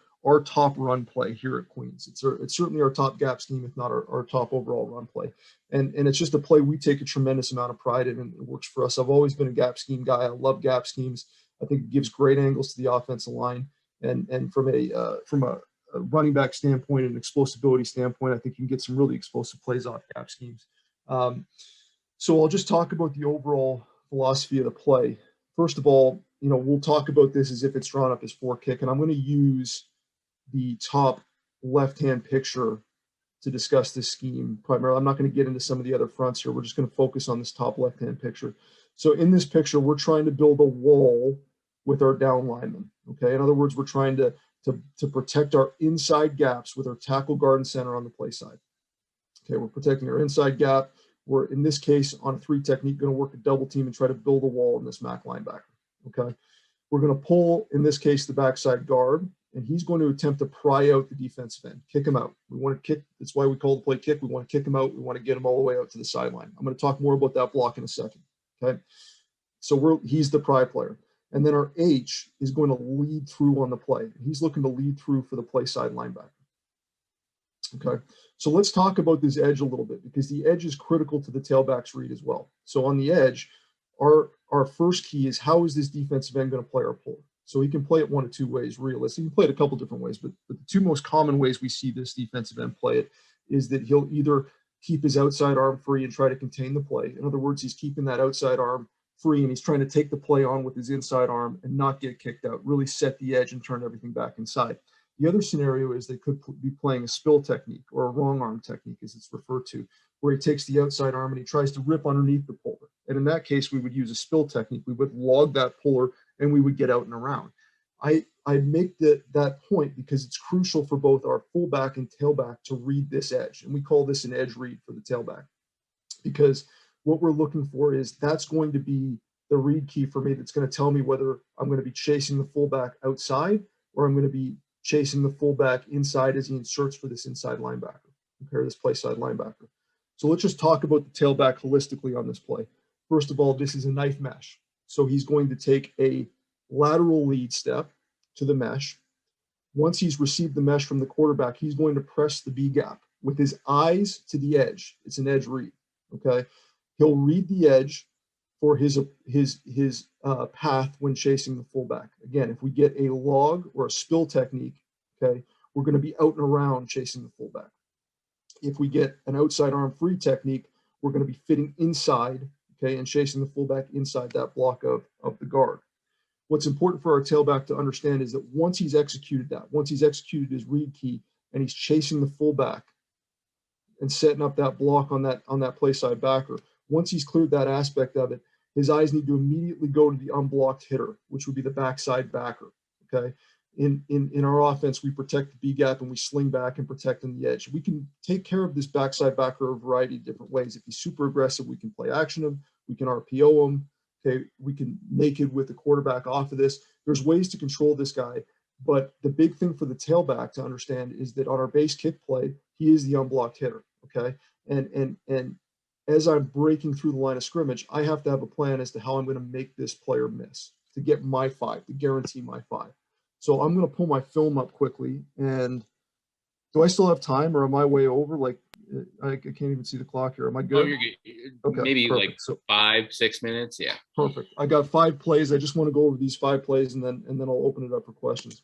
top run play here at Queens. It's certainly our top gap scheme, if not our top overall run play, and it's just a play we take a tremendous amount of pride in, and it works for us. I've always been a gap scheme guy. I love gap schemes. I think it gives great angles to the offensive line, and from a running back standpoint and explosibility standpoint, I think you can get some really explosive plays off gap schemes. So I'll just talk about the overall philosophy of the play. First of all, we'll talk about this as if it's drawn up as 4 kick, and I'm going to use the top left-hand picture to discuss this scheme primarily. I'm not going to get into some of the other fronts here. We're just going to focus on this top left-hand picture. So in this picture, we're trying to build a wall with our down linemen. Okay, in other words, we're trying to protect our inside gaps with our tackle, guard, and center on the play side. Okay, we're protecting our inside gap. We're, in this case, on a 3 technique, going to work a double team and try to build a wall in this MAC linebacker. Okay, we're going to pull, in this case, the backside guard, and he's going to attempt to pry out the defensive end, kick him out. We want to kick. That's why we call the play kick. We want to kick him out. We want to get him all the way out to the sideline. I'm going to talk more about that block in a second. Okay, so he's the pry player, and then our H is going to lead through on the play. He's looking to lead through for the play side linebacker. Okay, so let's talk about this edge a little bit because the edge is critical to the tailback's read as well. So on the edge, our first key is how is this defensive end going to play our puller? So he can play it one of 2 ways, realistically. He can play it a couple different ways, but the 2 most common ways we see this defensive end play it is that he'll either keep his outside arm free and try to contain the play. In other words, he's keeping that outside arm free and he's trying to take the play on with his inside arm and not get kicked out, really set the edge and turn everything back inside. The other scenario is they could be playing a spill technique or a wrong arm technique, as it's referred to, where he takes the outside arm and he tries to rip underneath the puller. And in that case, we would use a spill technique. We would log that puller and we would get out and around. I make that point because it's crucial for both our fullback and tailback to read this edge. And we call this an edge read for the tailback because what we're looking for is that's going to be the read key for me that's going to tell me whether I'm going to be chasing the fullback outside or I'm going to be chasing the fullback inside as he inserts for this inside linebacker, compare this play side linebacker. So let's just talk about the tailback holistically on this play. First of all, this is a knife mesh. So he's going to take a lateral lead step to the mesh. Once he's received the mesh from the quarterback, he's going to press the B gap with his eyes to the edge. It's an edge read, okay? He'll read the edge for his path when chasing the fullback. Again, if we get a log or a spill technique, okay, we're going to be out and around chasing the fullback. If we get an outside arm free technique, we're going to be fitting inside, okay, and chasing the fullback inside that block of the guard. What's important for our tailback to understand is that once he's executed his read key and he's chasing the fullback and setting up that block on that play side backer, once he's cleared that aspect of it, his eyes need to immediately go to the unblocked hitter, which would be the backside backer. Okay. In our offense, we protect the B gap and we sling back and protect on the edge. We can take care of this backside backer a variety of different ways. If he's super aggressive, we can play action him, we can RPO him. Okay, we can naked with the quarterback off of this. There's ways to control this guy, but the big thing for the tailback to understand is that on our base kick play, he is the unblocked hitter. Okay, and as I'm breaking through the line of scrimmage, I have to have a plan as to how I'm going to make this player miss to get my 5, to guarantee my 5. So I'm going to pull my film up quickly. And do I still have time, or am I way over? Like, I can't even see the clock here. Am I good? Oh, you're good. Okay, maybe perfect. Like 5-6 minutes. Yeah. Perfect. I got 5 plays. I just want to go over these 5 plays and then I'll open it up for questions.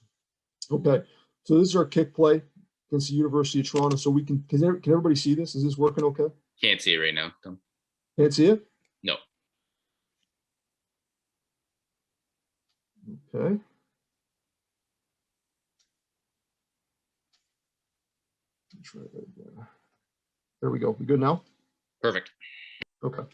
Okay. So this is our kick play against the University of Toronto. So can everybody see this? Is this working okay? Can't see it right now. Tom. Can't see it? No. Okay. Try that again. There we go. We good now? Perfect. Okay.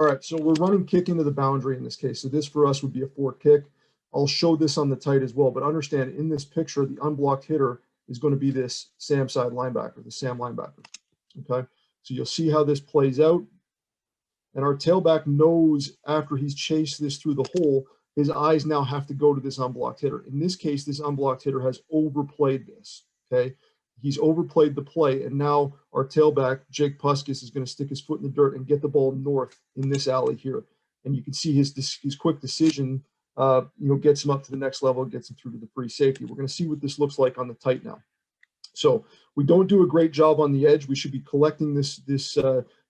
All right. So we're running kick into the boundary in this case. So this for us would be a 4 kick. I'll show this on the tight as well, but understand in this picture, the unblocked hitter is going to be this Sam side linebacker, the Sam linebacker. Okay, so you'll see how this plays out. And our tailback knows after he's chased this through the hole, his eyes now have to go to this unblocked hitter. In this case, this unblocked hitter has overplayed this. Okay, he's overplayed the play, and now our tailback, Jake Puskis, is going to stick his foot in the dirt and get the ball north in this alley here. And you can see his quick decision, gets him up to the next level, gets him through to the free safety. We're going to see what this looks like on the tight now. So we don't do a great job on the edge. We should be collecting this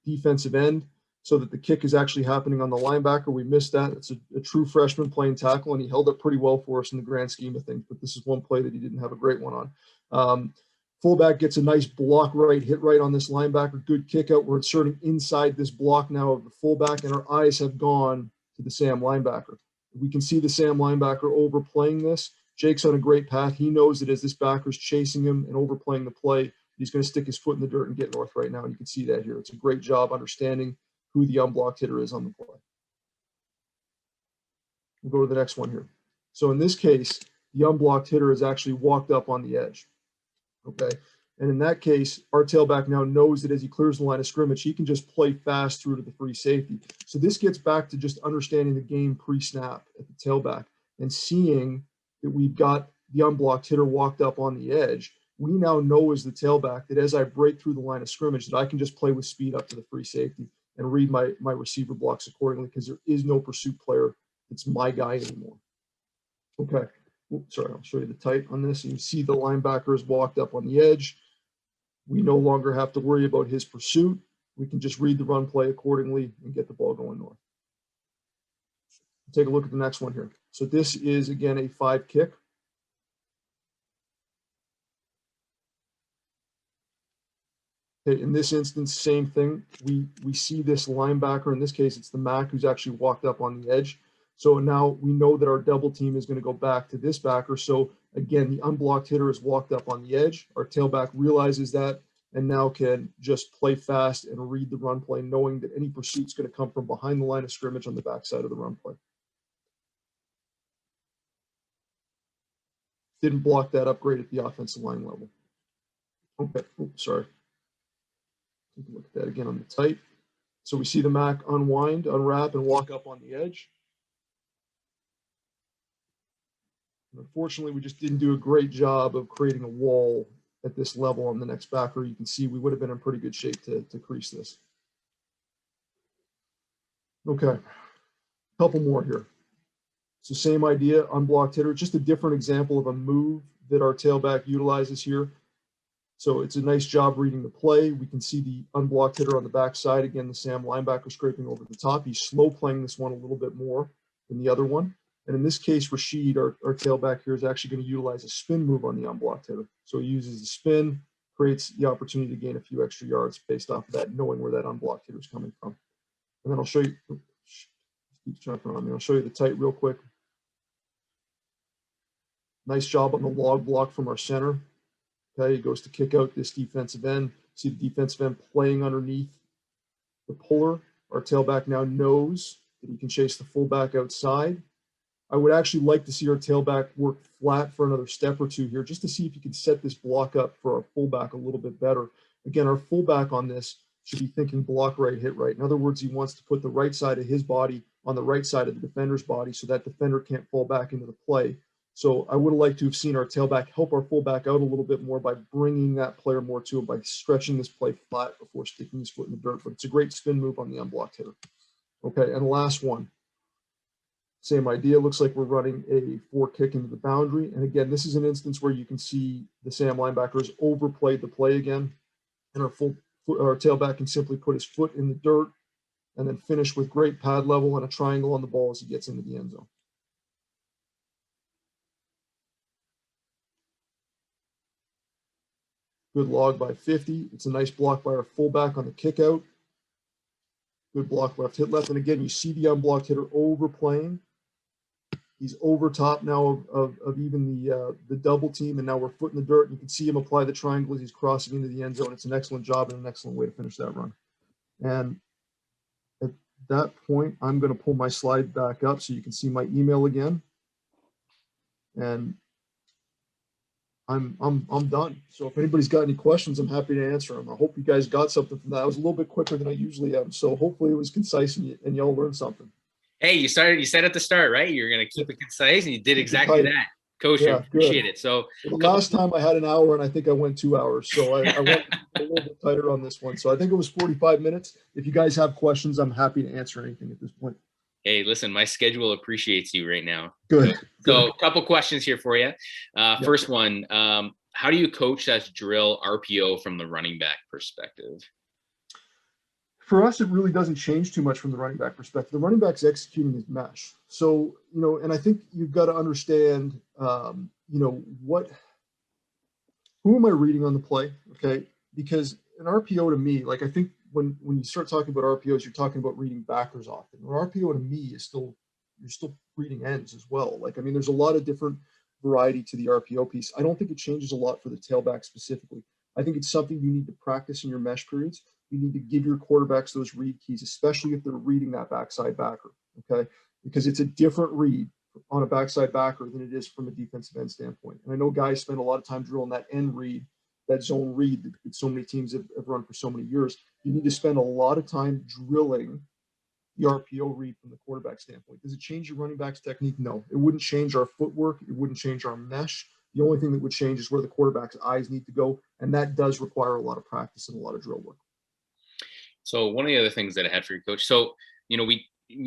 defensive end so that the kick is actually happening on the linebacker. We missed that. It's a true freshman playing tackle, and he held up pretty well for us in the grand scheme of things. But this is one play that he didn't have a great one on. Fullback gets a nice block right, hit right on this linebacker. Good kick out. We're inserting inside this block now of the fullback, and our eyes have gone to the Sam linebacker. We can see the Sam linebacker overplaying this. Jake's on a great path. He knows that as this backer's chasing him and overplaying the play, he's going to stick his foot in the dirt and get north right now. And you can see that here. It's a great job understanding who the unblocked hitter is on the play. We'll go to the next one here. So in this case, the unblocked hitter has actually walked up on the edge. Okay. And in that case, our tailback now knows that as he clears the line of scrimmage, he can just play fast through to the free safety. So this gets back to just understanding the game pre-snap at the tailback and seeing that we've got the unblocked hitter walked up on the edge. We now know as the tailback that as I break through the line of scrimmage that I can just play with speed up to the free safety and read my receiver blocks accordingly, because there is no pursuit player that's my guy anymore. Okay. Oops, sorry, I'll show you the tight on this. You can see the linebacker is walked up on the edge. We no longer have to worry about his pursuit. We can just read the run play accordingly and get the ball going north. Take a look at the next one here. So this is, again, a 5 kick. Okay, in this instance, same thing. We see this linebacker. In this case, it's the Mac who's actually walked up on the edge. So now we know that our double team is going to go back to this backer. So again, the unblocked hitter is walked up on the edge. Our tailback realizes that and now can just play fast and read the run play, knowing that any pursuit's going to come from behind the line of scrimmage on the backside of the run play. Didn't block that upgrade at the offensive line level. Okay, oops, sorry. Take a look at that again on the tight. So we see the Mac unwind, unwrap, and walk up on the edge. And unfortunately, we just didn't do a great job of creating a wall at this level on the next backer. You can see we would have been in pretty good shape to crease this. Okay, a couple more here. So same idea, unblocked hitter, just a different example of a move that our tailback utilizes here. So it's a nice job reading the play. We can see the unblocked hitter on the backside. Again, the Sam linebacker scraping over the top. He's slow playing this one a little bit more than the other one. And in this case, Rashid, our tailback here, is actually going to utilize a spin move on the unblocked hitter. So he uses the spin, creates the opportunity to gain a few extra yards based off of that, knowing where that unblocked hitter is coming from. And then I'll show you, keeps jumping on me. I'll show you the tight real quick. Nice job on the log block from our center. Okay, he goes to kick out this defensive end. See the defensive end playing underneath the puller. Our tailback now knows that he can chase the fullback outside. I would actually like to see our tailback work flat for another step or two here, just to see if he can set this block up for our fullback a little bit better. Again, our fullback on this should be thinking block right, hit right. In other words, he wants to put the right side of his body on the right side of the defender's body so that defender can't fall back into the play. So I would have liked to have seen our tailback help our fullback out a little bit more by bringing that player more to him, by stretching this play flat before sticking his foot in the dirt. But it's a great spin move on the unblocked hitter. Okay, and the last one. Same idea. Looks like we're running a 4 kick into the boundary. And again, this is an instance where you can see the Sam linebacker has overplayed the play again. And our tailback can simply put his foot in the dirt and then finish with great pad level and a triangle on the ball as he gets into the end zone. Good log by 50. It's a nice block by our fullback on the kick out. Good block left, hit left. And again, you see the unblocked hitter overplaying. He's over top now of even the double team, and now we're foot in the dirt. And you can see him apply the triangle as he's crossing into the end zone. It's an excellent job and an excellent way to finish that run. And at that point, I'm going to pull my slide back up so you can see my email again. And I'm done. So if anybody's got any questions, I'm happy to answer them. I hope you guys got something from that. I was a little bit quicker than I usually am, so hopefully it was concise and y'all learned something. Hey, you said at the start, right? You're going to keep it concise, and you did exactly that. Coach, Yeah, appreciate it. So the last time I had an hour, and I think I went 2 hours. So I went a little bit tighter on this one. So I think it was 45 minutes. If you guys have questions, I'm happy to answer anything at this point. Hey, listen, my schedule appreciates you right now. Good. So a couple questions here for you. First one, how do you coach that drill RPO from the running back perspective? For us, it really doesn't change too much from the running back perspective. The running back's executing his mesh. So, and I think you've got to understand, who am I reading on the play? Okay. Because an RPO to me, like I think when you start talking about RPOs, you're talking about reading backers often. An RPO to me is you're still reading ends as well. Like, I mean, there's a lot of different variety to the RPO piece. I don't think it changes a lot for the tailback specifically. I think it's something you need to practice in your mesh periods. You need to give your quarterbacks those read keys, especially if they're reading that backside backer, okay? Because it's a different read on a backside backer than it is from a defensive end standpoint. And I know guys spend a lot of time drilling that end read, that zone read that so many teams have run for so many years. You need to spend a lot of time drilling the RPO read from the quarterback standpoint. Does it change your running back's technique? No, it wouldn't change our footwork. It wouldn't change our mesh. The only thing that would change is where the quarterback's eyes need to go. And that does require a lot of practice and a lot of drill work. So one of the other things that I had for you, Coach, so, we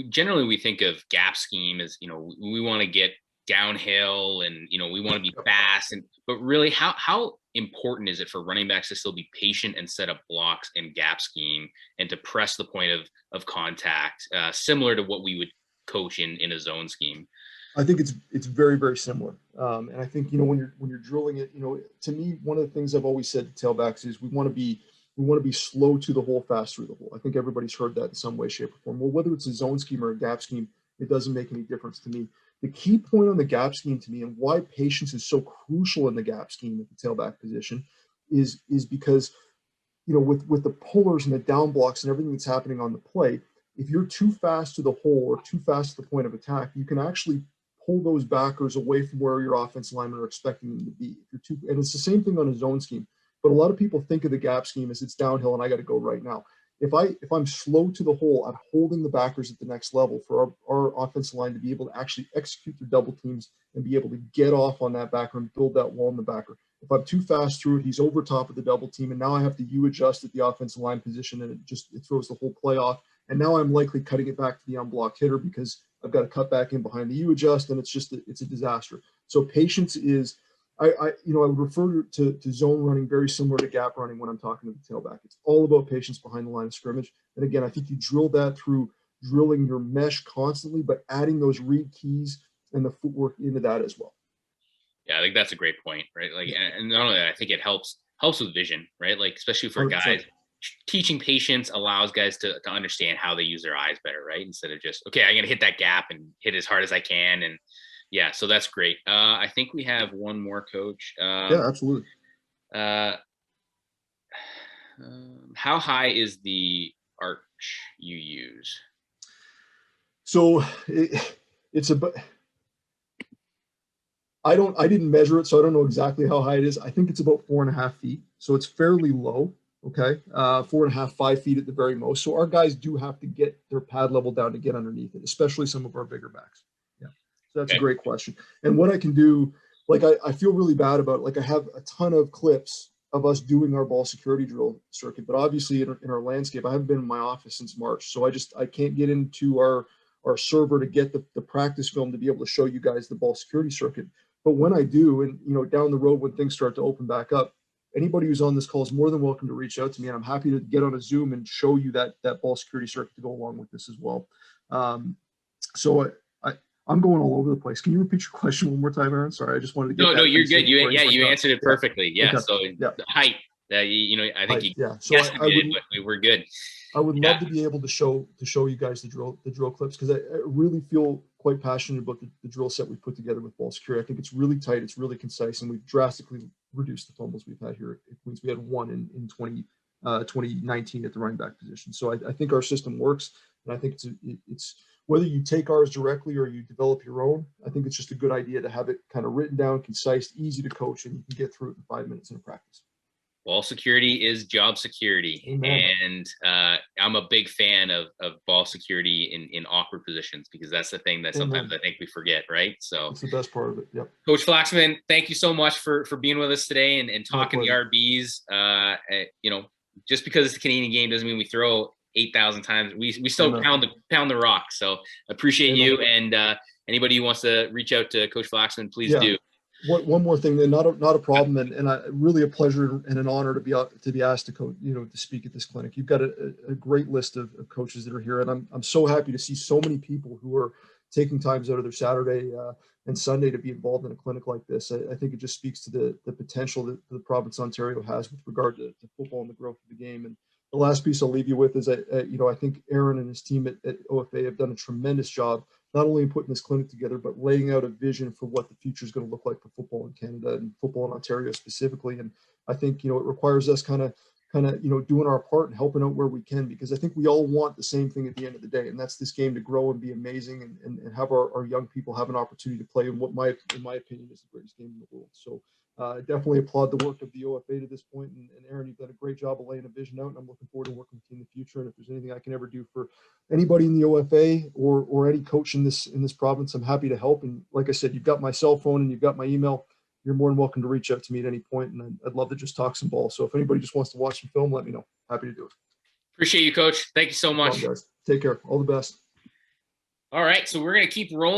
generally think of gap scheme as, we want to get downhill and, we want to be fast. But really, how important is it for running backs to still be patient and set up blocks and gap scheme and to press the point of contact, similar to what we would coach in a zone scheme? I think it's very, very similar. And I think, when you're drilling it, to me, one of the things I've always said to tailbacks is we want to be slow to the hole, fast through the hole. I think everybody's heard that in some way, shape, or form. Well, whether it's a zone scheme or a gap scheme, it doesn't make any difference to me. The key point on the gap scheme to me and why patience is so crucial in the gap scheme at the tailback position is because, with the pullers and the down blocks and everything that's happening on the play, if you're too fast to the hole or too fast to the point of attack, you can actually pull those backers away from where your offensive linemen are expecting them to be. And it's the same thing on a zone scheme. But a lot of people think of the gap scheme as it's downhill and I got to go right now. If I'm slow to the hole, I'm holding the backers at the next level for our offensive line to be able to actually execute their double teams and be able to get off on that backer and build that wall in the backer. If I'm too fast through it, he's over top of the double team, and now I have to U-adjust at the offensive line position, and it throws the whole play off. And now I'm likely cutting it back to the unblocked hitter because I've got to cut back in behind the U-adjust, and it's a disaster. So patience is. I would refer to zone running very similar to gap running when I'm talking to the tailback. It's all about patience behind the line of scrimmage. And again, I think you drill that through drilling your mesh constantly, but adding those read keys and the footwork into that as well. Yeah, I think that's a great point, right? Like, and not only that, I think it helps with vision, right? Like, especially for 100%. Guys, teaching patience allows guys to understand how they use their eyes better, right? Instead of just, okay, I'm going to hit that gap and hit as hard as I can. And yeah, so that's great. I think we have one more, Coach. Yeah, absolutely. How high is the arch you use? So it's about. I didn't measure it, so I don't know exactly how high it is. I think it's about 4.5 feet, so it's fairly low. Okay, 4.5, 5 feet at the very most. So our guys do have to get their pad level down to get underneath it, especially some of our bigger backs. So that's a great question. And what I can do, like I feel really bad about it. Like I have a ton of clips of us doing our ball security drill circuit, but obviously in our landscape, I haven't been in my office since March. So I can't get into our server to get the practice film to be able to show you guys the ball security circuit. But when I do, and down the road when things start to open back up, anybody who's on this call is more than welcome to reach out to me. And I'm happy to get on a Zoom and show you that ball security circuit to go along with this as well. I'm going all over the place. Can you repeat your question one more time, Aaron? Sorry, I just wanted to get. No, you're good. You answered it perfectly. Yeah. Okay. So the height. I think we're good. I would love to be able to show you guys the drill clips because I really feel quite passionate about the drill set we put together with ball security. I think it's really tight, it's really concise, and we've drastically reduced the fumbles we've had here at Queens. We had one in 2019 at the running back position. So I think our system works, and I think whether you take ours directly or you develop your own, I think it's just a good idea to have it kind of written down, concise, easy to coach, and you can get through it in 5 minutes in a practice. Ball security is job security. Amen. And I'm a big fan of ball security in awkward positions, because that's the thing that sometimes I think we forget, right? So it's the best part of it. Yep. Coach Flaxman, thank you so much for being with us today and talking the RBs. Just because it's a Canadian game doesn't mean we throw 8,000 times. We still pound the rock. So appreciate you, and anybody who wants to reach out to Coach Flaxman, please do. One more thing, then, not a problem, and really a pleasure and an honor to be asked to to speak at this clinic. You've got a great list of coaches that are here, and I'm so happy to see so many people who are taking times out of their Saturday and Sunday to be involved in a clinic like this. I think it just speaks to the potential that the province of Ontario has with regard to football and the growth of the game. And the last piece I'll leave you with is I think Aaron and his team at OFA have done a tremendous job, not only in putting this clinic together, but laying out a vision for what the future is going to look like for football in Canada and football in Ontario specifically. And I think, it requires us kind of, doing our part and helping out where we can, because I think we all want the same thing at the end of the day. And that's this game to grow and be amazing and have our young people have an opportunity to play in what in my opinion is the greatest game in the world. So definitely applaud the work of the OFA to this point. And Aaron, you've done a great job of laying a vision out, and I'm looking forward to working with you in the future. And if there's anything I can ever do for anybody in the OFA or any coach in this province, I'm happy to help. And like I said, you've got my cell phone and you've got my email. You're more than welcome to reach out to me at any point, and I'd love to just talk some ball. So if anybody just wants to watch some film, let me know. Happy to do it. Appreciate you, Coach. Thank you so much. Guys. Take care. All the best. All right, so we're going to keep rolling.